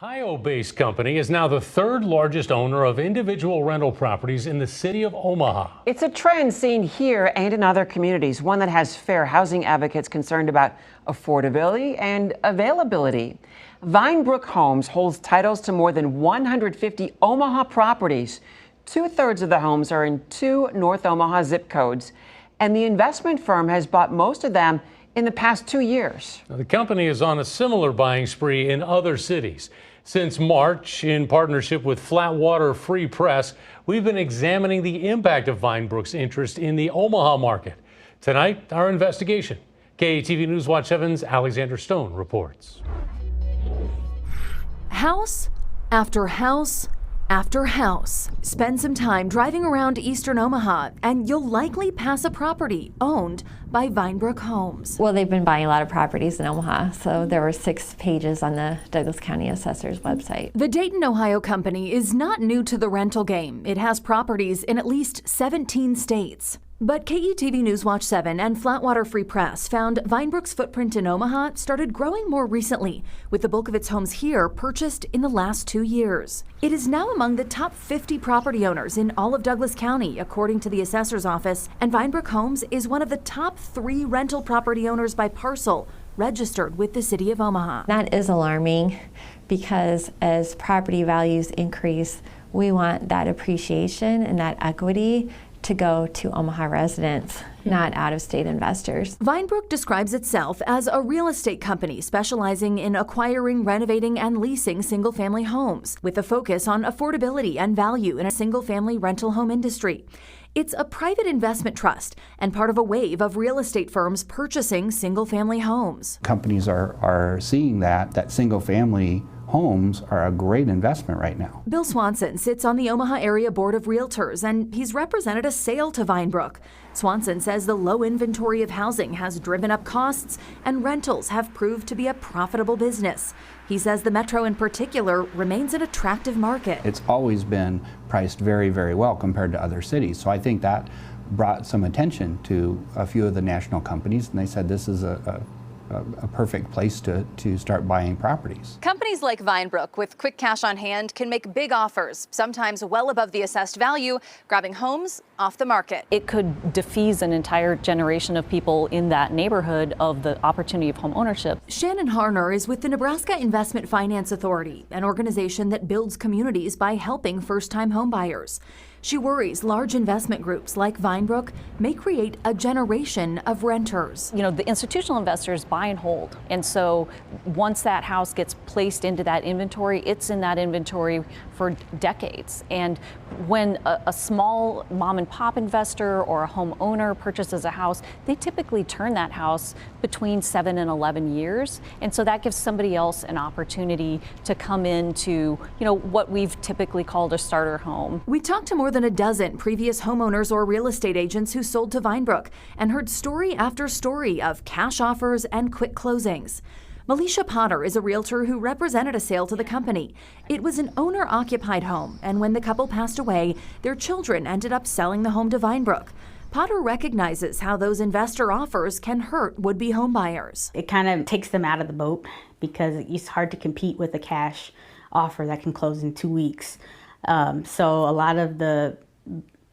Ohio-based company is now the third largest owner of individual rental properties in the city of Omaha. It's a trend seen here and in other communities, one that has fair housing advocates concerned about affordability and availability. Vinebrook Homes holds titles to more than 150 Omaha properties. Two-thirds of the homes are in two North Omaha zip codes, and the investment firm has bought most of them in the past 2 years. Now, the company is on a similar buying spree in other cities. Since March, in partnership with Flatwater Free Press, we've been examining the impact of Vinebrook's interest in the Omaha market. Tonight, our investigation. KETV News Watch 7's Alexander Stone reports. House after house after house. Spend some time driving around eastern Omaha and you'll likely pass a property owned by Vinebrook Homes. Well, they've been buying a lot of properties in Omaha, so there were 6 pages on the Douglas County Assessor's website. The Dayton, Ohio company is not new to the rental game. It has properties in at least 17 states. But KETV News Watch 7 and Flatwater Free Press found Vinebrook's footprint in Omaha started growing more recently, with the bulk of its homes here purchased in the last 2 years. It is now among the top 50 property owners in all of Douglas County, according to the Assessor's Office, and Vinebrook Homes is one of the top 3 rental property owners by parcel registered with the city of Omaha. That is alarming because as property values increase, we want that appreciation and that equity to go to Omaha residents, not out-of-state investors. Vinebrook describes itself as a real estate company specializing in acquiring, renovating, and leasing single-family homes, with a focus on affordability and value in a single-family rental home industry. It's a private investment trust and part of a wave of real estate firms purchasing single-family homes. Companies are seeing that single-family homes are a great investment right now. Bill Swanson sits on the Omaha Area Board of Realtors, and he's represented a sale to Vinebrook. Swanson says the low inventory of housing has driven up costs, and rentals have proved to be a profitable business. He says the metro in particular remains an attractive market. It's always been priced very, very well compared to other cities. So I think that brought some attention to a few of the national companies, and they said this is a perfect place to start buying properties. Companies like Vinebrook with quick cash on hand can make big offers, sometimes well above the assessed value, grabbing homes off the market. It could defease an entire generation of people in that neighborhood of the opportunity of home ownership. Shannon Harner is with the Nebraska Investment Finance Authority, an organization that builds communities by helping first-time homebuyers. She worries large investment groups like Vinebrook may create a generation of renters. You know, the institutional investors buy and hold. And so once that house gets placed into that inventory, it's in that inventory for decades. And when a small mom and pop investor or a homeowner purchases a house, they typically turn that house between 7 and 11 years. And so that gives somebody else an opportunity to come into, you know, what we've typically called a starter home. We talked to more than a dozen previous homeowners or real estate agents who sold to Vinebrook and heard story after story of cash offers and quick closings. Melisha Potter is a realtor who represented a sale to the company. It was an owner-occupied home, and when the couple passed away, their children ended up selling the home to Vinebrook. Potter recognizes how those investor offers can hurt would-be homebuyers. It kind of takes them out of the boat because it's hard to compete with a cash offer that can close in 2 weeks. So a lot of the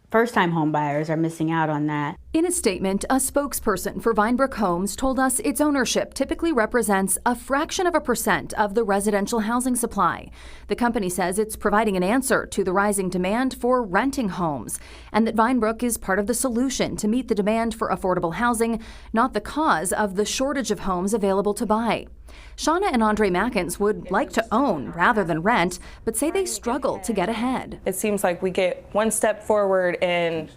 first-time home buyers are missing out on that. In a statement, a spokesperson for Vinebrook Homes told us its ownership typically represents a fraction of a percent of the residential housing supply. The company says it's providing an answer to the rising demand for renting homes, and that Vinebrook is part of the solution to meet the demand for affordable housing, not the cause of the shortage of homes available to buy. Shauna and Andre Mackins would like to own rather than rent, but say they struggle to get ahead. It seems like we get one step forward and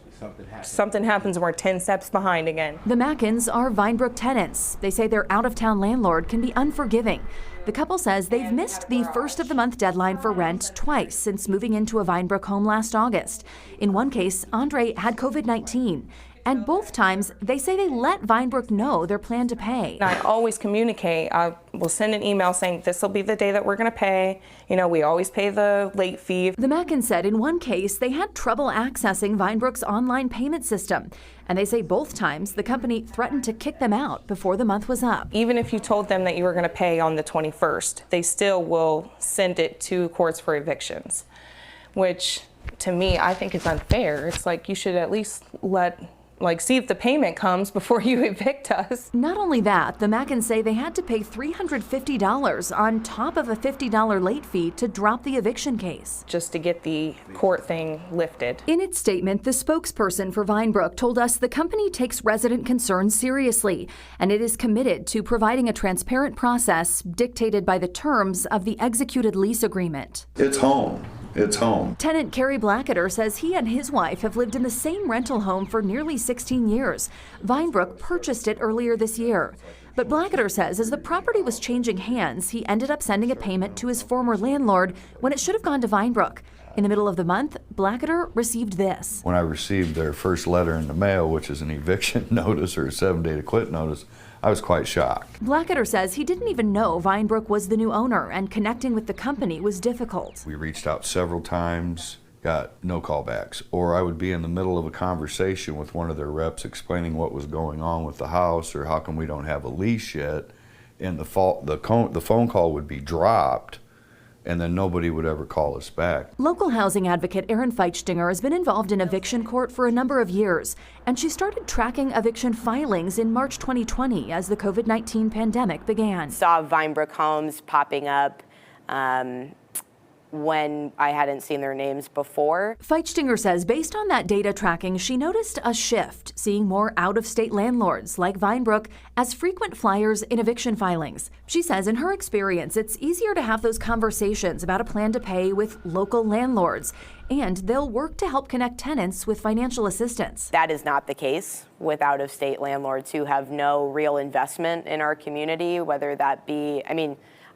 something happens and we're 10 steps behind again. The Mackins are Vinebrook tenants. They say their out-of-town landlord can be unforgiving. The couple says they've missed the first of the month deadline for rent twice since moving into a Vinebrook home last August. In one case, Andre had COVID-19. And both times, they say they let Vinebrook know their plan to pay. I always communicate. I will send an email saying this will be the day that we're going to pay. You know, we always pay the late fee. The Mackins said in one case they had trouble accessing Vinebrook's online payment system. And they say both times the company threatened to kick them out before the month was up. Even if you told them that you were going to pay on the 21st, they still will send it to courts for evictions, which to me, I think is unfair. It's like you should at least see if the payment comes before you evict us. Not only that, the Mackins say they had to pay $350 on top of a $50 late fee to drop the eviction case. Just to get the court thing lifted. In its statement, the spokesperson for Vinebrook told us the company takes resident concerns seriously, and it is committed to providing a transparent process dictated by the terms of the executed lease agreement. It's home. It's home. Tenant Kerry Blackader says he and his wife have lived in the same rental home for nearly 16 years. Vinebrook purchased it earlier this year. But Blackader says as the property was changing hands, he ended up sending a payment to his former landlord when it should have gone to Vinebrook. In the middle of the month, Blackader received this. When I received their first letter in the mail, which is an eviction notice or a 7-day to quit notice, I was quite shocked. Blackader says he didn't even know Vinebrook was the new owner, and connecting with the company was difficult. We reached out several times, got no callbacks, or I would be in the middle of a conversation with one of their reps explaining what was going on with the house or how come we don't have a lease yet, and the phone call would be dropped, and then nobody would ever call us back. Local housing advocate Erin Feitstinger has been involved in eviction court for a number of years, and she started tracking eviction filings in March 2020 as the COVID-19 pandemic began. Saw Vinebrook Homes popping up when I hadn't seen their names before. Feitstinger says based on that data tracking, she noticed a shift, seeing more out-of-state landlords like Vinebrook as frequent flyers in eviction filings. She says in her experience, it's easier to have those conversations about a plan to pay with local landlords, and they'll work to help connect tenants with financial assistance. That is not the case with out-of-state landlords who have no real investment in our community, whether that be,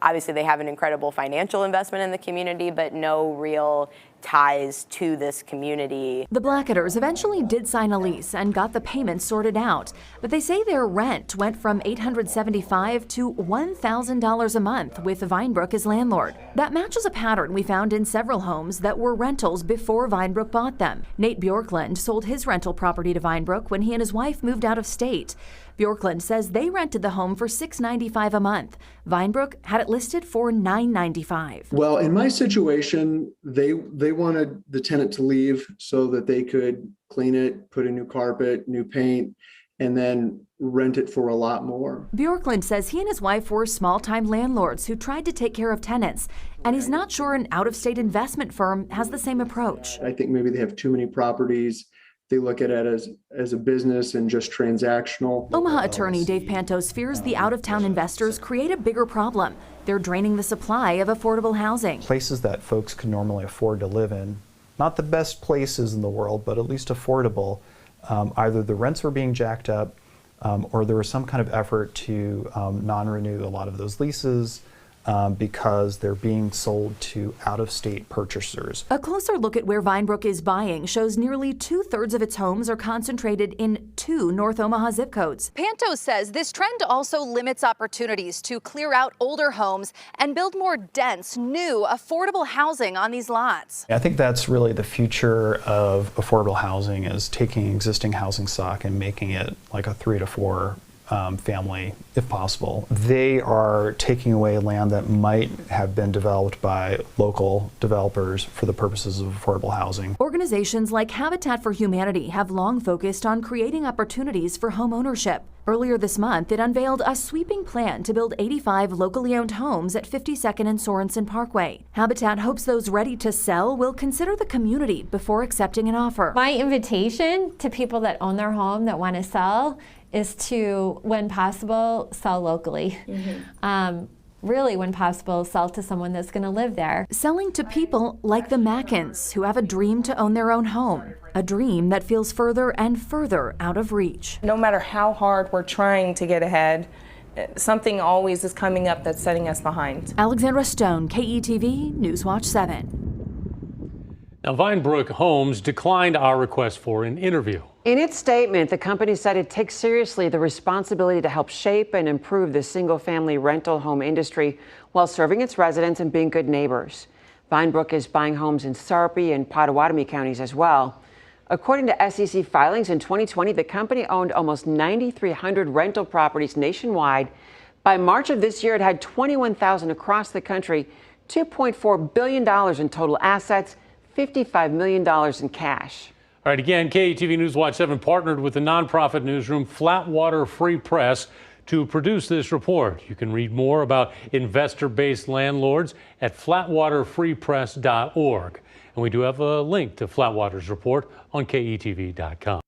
obviously they have an incredible financial investment in the community, but no real ties to this community. The Blackaders eventually did sign a lease and got the payments sorted out, but they say their rent went from $875 to $1,000 a month with Vinebrook as landlord. That matches a pattern we found in several homes that were rentals before Vinebrook bought them. Nate Bjorklund sold his rental property to Vinebrook when he and his wife moved out of state. Bjorklund says they rented the home for $695 a month. Vinebrook had it listed for $995. Well, in my situation, they wanted the tenant to leave so that they could clean it, put a new carpet, new paint, and then rent it for a lot more. Bjorklund says he and his wife were small-time landlords who tried to take care of tenants, and he's not sure an out-of-state investment firm has the same approach. I think maybe they have too many properties. They look at it as a business and just transactional. Omaha attorney Dave Pantos fears the out-of-town investors create a bigger problem. They're draining the supply of affordable housing. Places that folks can normally afford to live in, not the best places in the world, but at least affordable. Either the rents were being jacked up or there was some kind of effort to non-renew a lot of those leases because they're being sold to out-of-state purchasers. A closer look at where Vinebrook is buying shows nearly 2/3 of its homes are concentrated in 2 North Omaha zip codes. Pantos says this trend also limits opportunities to clear out older homes and build more dense, new, affordable housing on these lots. I think that's really the future of affordable housing, is taking existing housing stock and making it like a 3 to 4 family, if possible. They are taking away land that might have been developed by local developers for the purposes of affordable housing. Organizations like Habitat for Humanity have long focused on creating opportunities for home ownership. Earlier this month, it unveiled a sweeping plan to build 85 locally owned homes at 52nd and Sorensen Parkway. Habitat hopes those ready to sell will consider the community before accepting an offer. My invitation to people that own their home that want to sell is to, when possible, sell locally. Really, when possible, sell to someone that's going to live there. Selling to people like the Mackins, who have a dream to own their own home, a dream that feels further and further out of reach. No matter how hard we're trying to get ahead, something always is coming up that's setting us behind. Alexandra Stone, KETV, Newswatch 7. Now, Vinebrook Homes declined our request for an interview. In its statement, the company said it takes seriously the responsibility to help shape and improve the single-family rental home industry while serving its residents and being good neighbors. Vinebrook is buying homes in Sarpy and Potawatomi counties as well. According to SEC filings, in 2020, the company owned almost 9,300 rental properties nationwide. By March of this year, it had 21,000 across the country, $2.4 billion in total assets, $55 million in cash. All right, again, KETV News Watch 7 partnered with the nonprofit newsroom Flatwater Free Press to produce this report. You can read more about investor-based landlords at flatwaterfreepress.org. And we do have a link to Flatwater's report on KETV.com.